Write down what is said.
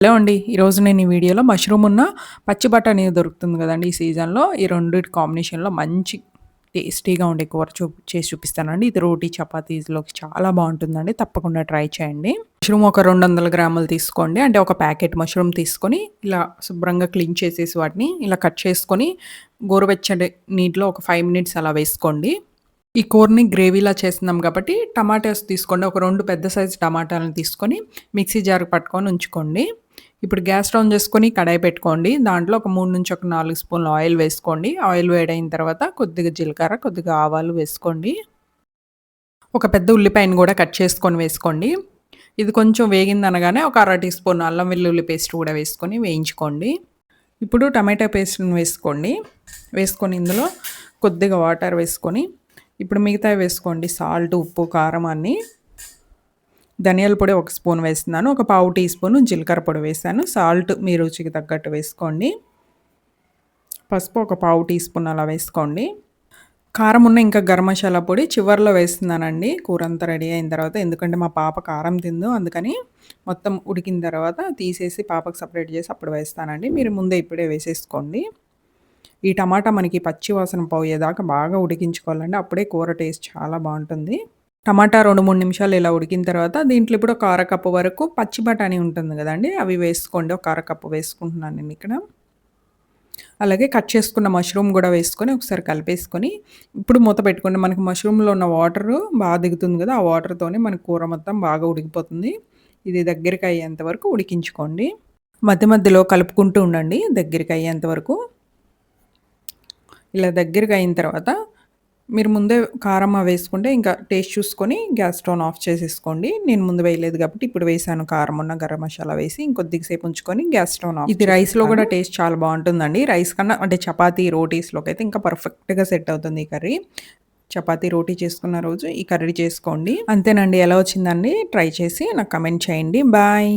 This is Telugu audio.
హలో అండి. ఈరోజు నేను ఈ వీడియోలో మష్రూమ్ ఉన్న పచ్చి బఠానీ దొరుకుతుంది గదండీ! ఈ సీజన్‌లో. ఈ రెండిటి కాంబినేషన్‌లో మంచి టేస్టీగా ఉండే కూర చేసి చూపిస్తానండి. ఇది రోటీ, చపాతీస్‌లోకి చాలా బావుంటుందండి. తప్పకుండా ట్రై చేయండి. మష్రూమ్ ఒక 200 గ్రాములు తీసుకోండి. అంటే ఒక ప్యాకెట్ మష్రూమ్ తీసుకొని, ఇలా శుభ్రంగా క్లీన్ చేసేసి వాటిని ఇలా కట్ చేసుకొని, గోరువెచ్చటి నీటిలో ఒక 5 మినిట్స్ అలా వేసుకోండి. ఈ కూరని గ్రేవీలా చేస్తున్నాం కాబట్టి టమాటాస్ తీసుకోండి. ఒక 2 పెద్ద సైజు టమాటాలను తీసుకొని మిక్సీ జార్‌కి పట్టుకొని ఉంచుకోండి. ఇప్పుడు గ్యాస్ ఆన్ చేసుకొని కడాయి పెట్టుకోండి. దాంట్లో ఒక 3-4 స్పూన్ల ఆయిల్ వేసుకోండి. ఆయిల్ వేడైన తర్వాత కొద్దిగా జీలకర్ర, కొద్దిగా ఆవాలు వేసుకోండి. ఒక పెద్ద ఉల్లిపాయను గూడా కట్ చేసుకొని వేసుకోండి. ఇది కొంచెం వేగిందనగానే ఒక అర టీ స్పూన్ అల్లం వెల్లుల్లి పేస్ట్ కూడా వేసుకొని వేయించుకోండి. ఇప్పుడు టమాటా పేస్ట్‌ని వేసుకోండి. వేసుకొని ఇందులో కొద్దిగా వాటర్ వేసుకొని ఇప్పుడు మిగతావి వేసుకోండి. సాల్ట్, ఉప్పు, కారం అన్నీ. ధనియాల పొడి ఒక స్పూన్ వేస్తున్నాను. ఒక పావు టీ స్పూను జీలకర్ర పొడి వేసాను. సాల్ట్ మీ రుచికి తగ్గట్టు వేసుకోండి. పసుపు ఒక పావు టీ స్పూన్ అలా వేసుకోండి. కారం ఉన్న ఇంకా గరం మసాలా పొడి చివర్లో వేస్తున్నానండి. కూర అంతా రెడీ అయిన తర్వాత. ఎందుకంటే మా పాప కారం తిందు. అందుకని మొత్తం ఉడికిన తర్వాత తీసేసి పాపకు సెపరేట్ చేసి అప్పుడు వేస్తానండి. మీరు ముందే ఇప్పుడే వేసేసుకోండి. ఈ టమాటా మనకి పచ్చి వాసన పోయేదాకా బాగా ఉడికించుకోవాలండి. అప్పుడే కూర టేస్ట్ చాలా బావుంటుంది. టమాటా 2, 3 నిమిషాలు ఇలా ఉడికిన తర్వాత దీంట్లో ఇప్పుడు ఒక అరకప్పు వరకు పచ్చి బఠానీ ఉంటుంది గదండీ! అవి వేసుకోండి. ఒక అరకప్పు వేసుకుంటున్నాను నేనిక్కడ. అలాగే కట్ చేసుకున్న మష్రూమ్ గూడా వేసుకొని ఒకసారి కలిపేసుకొని ఇప్పుడు మూత పెట్టుకోండి. మనకి మష్రూమ్‌లో ఉన్న వాటరు బాగా దిగుతుంది గదా! ఆ వాటర్‌తోనే మనకి కూర మొత్తం బాగా ఉడికిపోతుంది. ఇది దగ్గరికి అయ్యేంత వరకు ఉడికించుకోండి. మధ్య మధ్యలో కలుపుకుంటూ ఉండండి దగ్గరికి అయ్యేంత వరకు. ఇలా దగ్గరగా అయిన తర్వాత మీరు ముందే కారం వేసుకుంటే ఇంకా టేస్ట్ చూసుకొని గ్యాస్ స్టవ్ ఆఫ్ చేసేసుకోండి. నేను ముందు వేయలేదు కాబట్టి ఇప్పుడు వేసాను కారం ఉన్న గరం మసాలా వేసి ఇంకొద్దిగా సేపు ఉంచుకొని గ్యాస్ స్టవ్ ఆఫ్ ఇది రైస్‌లో కూడా టేస్ట్ చాలా బావుంటుందండి. రైస్ కన్నా అంటే చపాతీ, రోటీస్‌లోకైతే ఇంకా పర్ఫెక్ట్‌గా సెట్ అవుతుంది ఈ కర్రీ. చపాతీ, రోటీ చేసుకున్న రోజు ఈ కర్రీ చేసుకోండి. అంతేనండి. ఎలా వచ్చిందండి ట్రై చేసి నాకు కామెంట్ చేయండి. బాయ్.